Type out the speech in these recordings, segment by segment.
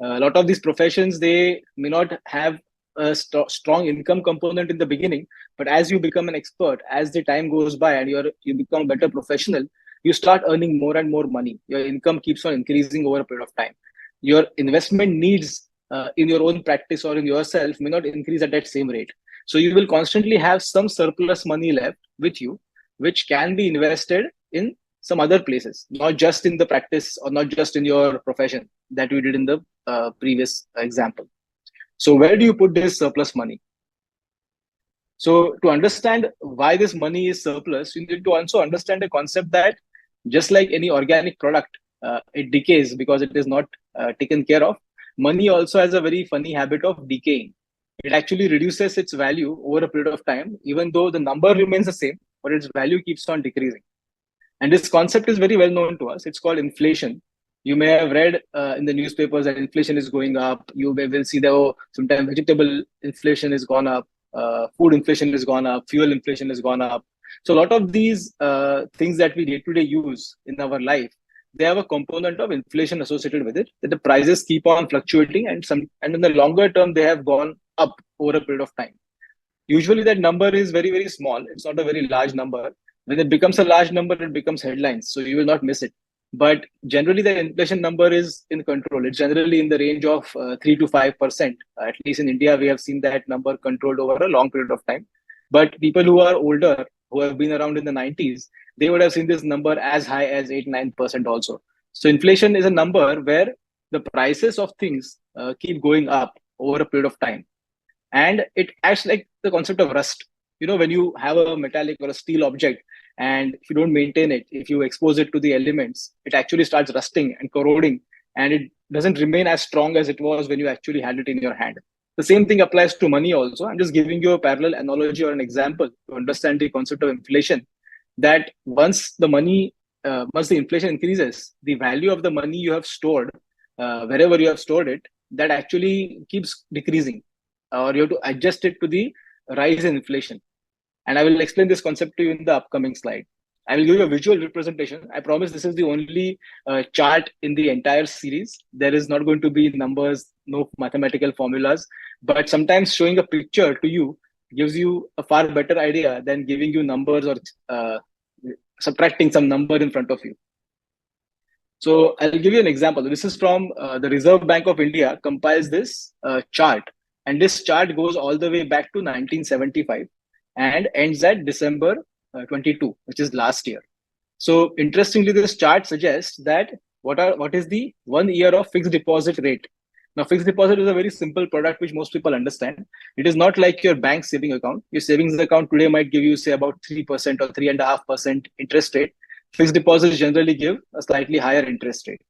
A lot of these professions, they may not have a strong income component in the beginning, but as you become an expert, as the time goes by and you become a better professional, you start earning more and more money. Your income keeps on increasing over a period of time. Your investment needs in your own practice or in yourself may not increase at that same rate. So you will constantly have some surplus money left with you, which can be invested in some other places, not just in the practice or not just in your profession that we did in the previous example. So where do you put this surplus money? So to understand why this money is surplus, you need to also understand the concept that just like any organic product, it decays because it is not taken care of. Money also has a very funny habit of decaying. It actually reduces its value over a period of time, even though the number remains the same, but its value keeps on decreasing. And this concept is very well known to us. It's called inflation. You may have read in the newspapers that inflation is going up. You may will see that sometimes vegetable inflation is gone up, food inflation is gone up, fuel inflation is gone up. So a lot of these things that we day to day use in our life, they have a component of inflation associated with it. That the prices keep on fluctuating, and in the longer term they have gone up over a period of time. Usually that number is very, very small. It's not a very large number. When it becomes a large number, it becomes headlines. So you will not miss it. But generally, the inflation number is in control. It's generally in the range of 3 to 5%. At least in India, we have seen that number controlled over a long period of time. But people who are older, who have been around in the 90s, they would have seen this number as high as 8, 9% also. So inflation is a number where the prices of things keep going up over a period of time, and it acts like the concept of rust. When you have a metallic or a steel object, and if you don't maintain it, if you expose it to the elements, it actually starts rusting and corroding, and it doesn't remain as strong as it was when you actually had it in your hand. The same thing applies to money also. I'm just giving you a parallel analogy or an example to understand the concept of inflation, that once the inflation increases, the value of the money you have stored, wherever you have stored it, that actually keeps decreasing, or you have to adjust it to the rise in inflation. And I will explain this concept to you in the upcoming slide. I will give you a visual representation. I promise this is the only chart in the entire series. There is not going to be numbers, no mathematical formulas, but sometimes showing a picture to you gives you a far better idea than giving you numbers or subtracting some number in front of you. So I'll give you an example. This is from the Reserve Bank of India compiles this chart. And this chart goes all the way back to 1975 and ends at December 22, which is last year. So interestingly, this chart suggests that what is the 1 year of fixed deposit rate. Now, fixed deposit is a very simple product which most people understand. It is not like your bank saving account. Your savings account today might give you, say, about 3% or 3.5% interest rate. Fixed deposits generally give a slightly higher interest rate.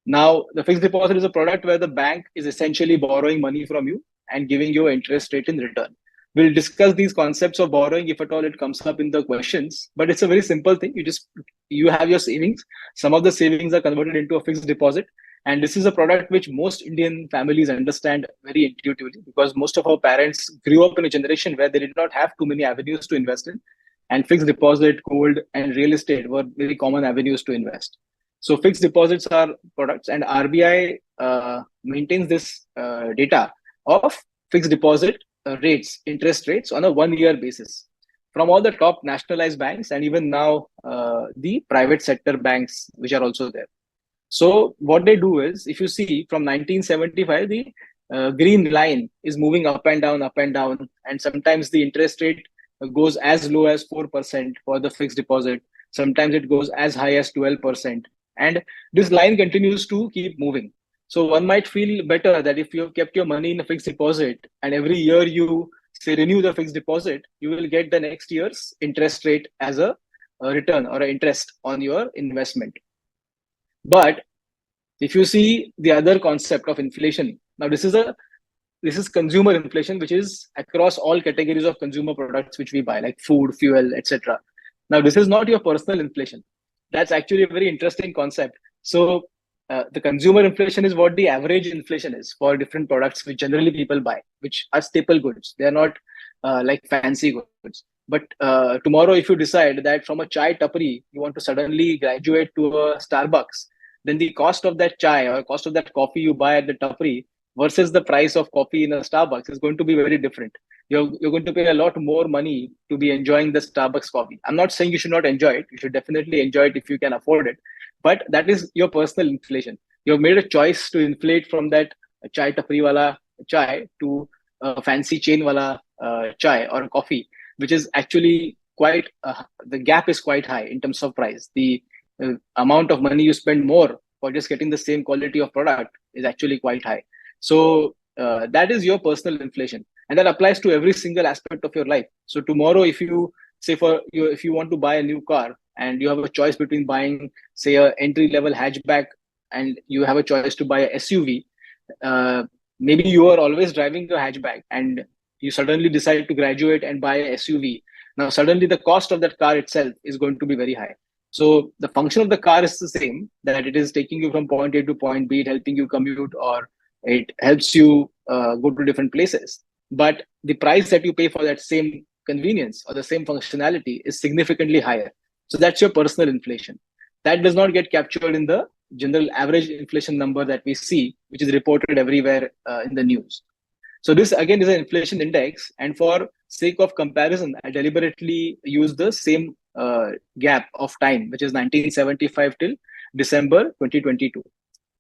Now, the fixed deposit is a product where the bank is essentially borrowing money from you and giving you an interest rate in return. We'll discuss these concepts of borrowing if at all it comes up in the questions, but it's a very simple thing. You have your savings. Some of the savings are converted into a fixed deposit. And this is a product which most Indian families understand very intuitively, because most of our parents grew up in a generation where they did not have too many avenues to invest in. And fixed deposit, gold, and real estate were very common avenues to invest. So fixed deposits are products, and RBI maintains this data of fixed deposit rates, interest rates on a 1 year basis from all the top nationalized banks, and even now the private sector banks, which are also there. So what they do is, if you see from 1975, the green line is moving up and down, and sometimes the interest rate goes as low as 4% for the fixed deposit. Sometimes it goes as high as 12%. And this line continues to keep moving. So one might feel better that if you have kept your money in a fixed deposit and every year you say renew the fixed deposit, you will get the next year's interest rate as a return or an interest on your investment. But if you see the other concept of inflation, now this is consumer inflation, which is across all categories of consumer products which we buy, like food, fuel, etc. Now this is not your personal inflation. That's actually a very interesting concept. So the consumer inflation is what the average inflation is for different products which generally people buy, which are staple goods. They are not like fancy goods. But tomorrow, if you decide that from a chai tapri, you want to suddenly graduate to a Starbucks, then the cost of that chai or cost of that coffee you buy at the tapri versus the price of coffee in a Starbucks is going to be very different. You're going to pay a lot more money to be enjoying the Starbucks coffee. I'm not saying you should not enjoy it. You should definitely enjoy it if you can afford it. But that is your personal inflation. You've made a choice to inflate from that chai tapri wala chai to a fancy chain wala chai or coffee, which is actually quite, the gap is quite high in terms of price. The amount of money you spend more for just getting the same quality of product is actually quite high. So that is your personal inflation, and that applies to every single aspect of your life. So tomorrow, if you say for you, if you want to buy a new car and you have a choice between buying, say, a entry level hatchback, and you have a choice to buy a SUV, uh, maybe you are always driving a hatchback and you suddenly decide to graduate and buy a SUV. Now, suddenly the cost of that car itself is going to be very high. So the function of the car is the same, that it is taking you from point A to point B, it helping you commute, or it helps you go to different places. But the price that you pay for that same convenience or the same functionality is significantly higher. So that's your personal inflation. That does not get captured in the general average inflation number that we see, which is reported everywhere in the news. So this again is an inflation index, and for sake of comparison, I deliberately use the same gap of time, which is 1975 till December 2022.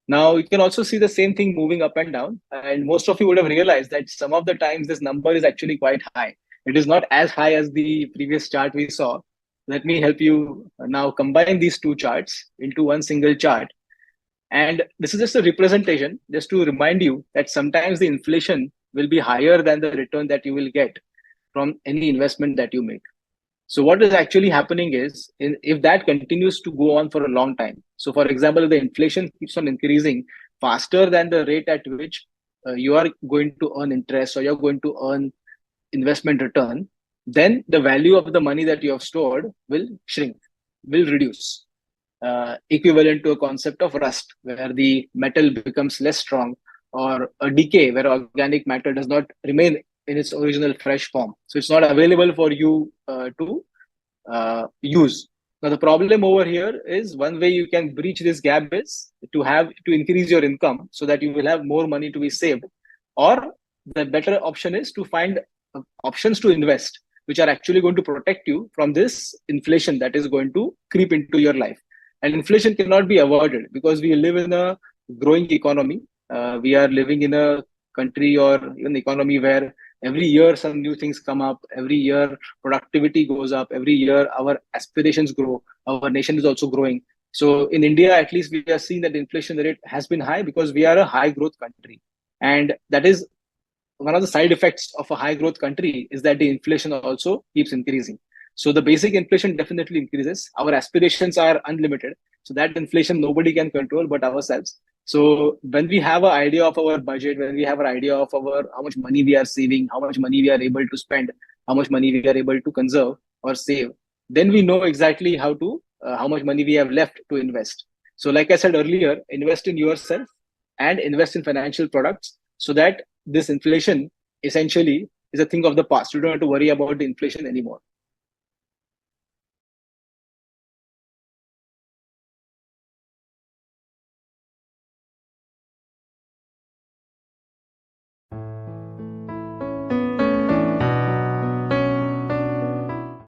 Now you can also see the same thing moving up and down, and most of you would have realized that some of the times this number is actually quite high. It is not as high as the previous chart we saw. Let me help you now combine these two charts into one single chart. And this is just a representation, just to remind you that sometimes the inflation will be higher than the return that you will get from any investment that you make. So what is actually happening is, if that continues to go on for a long time. So for example, if the inflation keeps on increasing faster than the rate at which you are going to earn interest or you're going to earn investment return, then the value of the money that you have stored will shrink, will reduce, equivalent to a concept of rust, where the metal becomes less strong, or a decay, where organic matter does not remain in its original fresh form. So it's not available for you to use. Now the problem over here is, one way you can breach this gap is to increase your income so that you will have more money to be saved, or the better option is to find options to invest which are actually going to protect you from this inflation that is going to creep into your life. And inflation cannot be avoided because we live in a growing economy. We are living in a country or even economy where every year some new things come up, every year productivity goes up, every year our aspirations grow, our nation is also growing. So in India, at least, we are seeing that the inflation rate has been high because we are a high growth country. And that is one of the side effects of a high growth country, is that the inflation also keeps increasing. So the basic inflation definitely increases. Our aspirations are unlimited. So that inflation nobody can control but ourselves. So when we have an idea of our budget, when we have an idea of our how much money we are saving, how much money we are able to spend, how much money we are able to conserve or save, then we know exactly how much money we have left to invest. So like I said earlier, invest in yourself and invest in financial products, so that this inflation essentially is a thing of the past. You don't have to worry about the inflation anymore.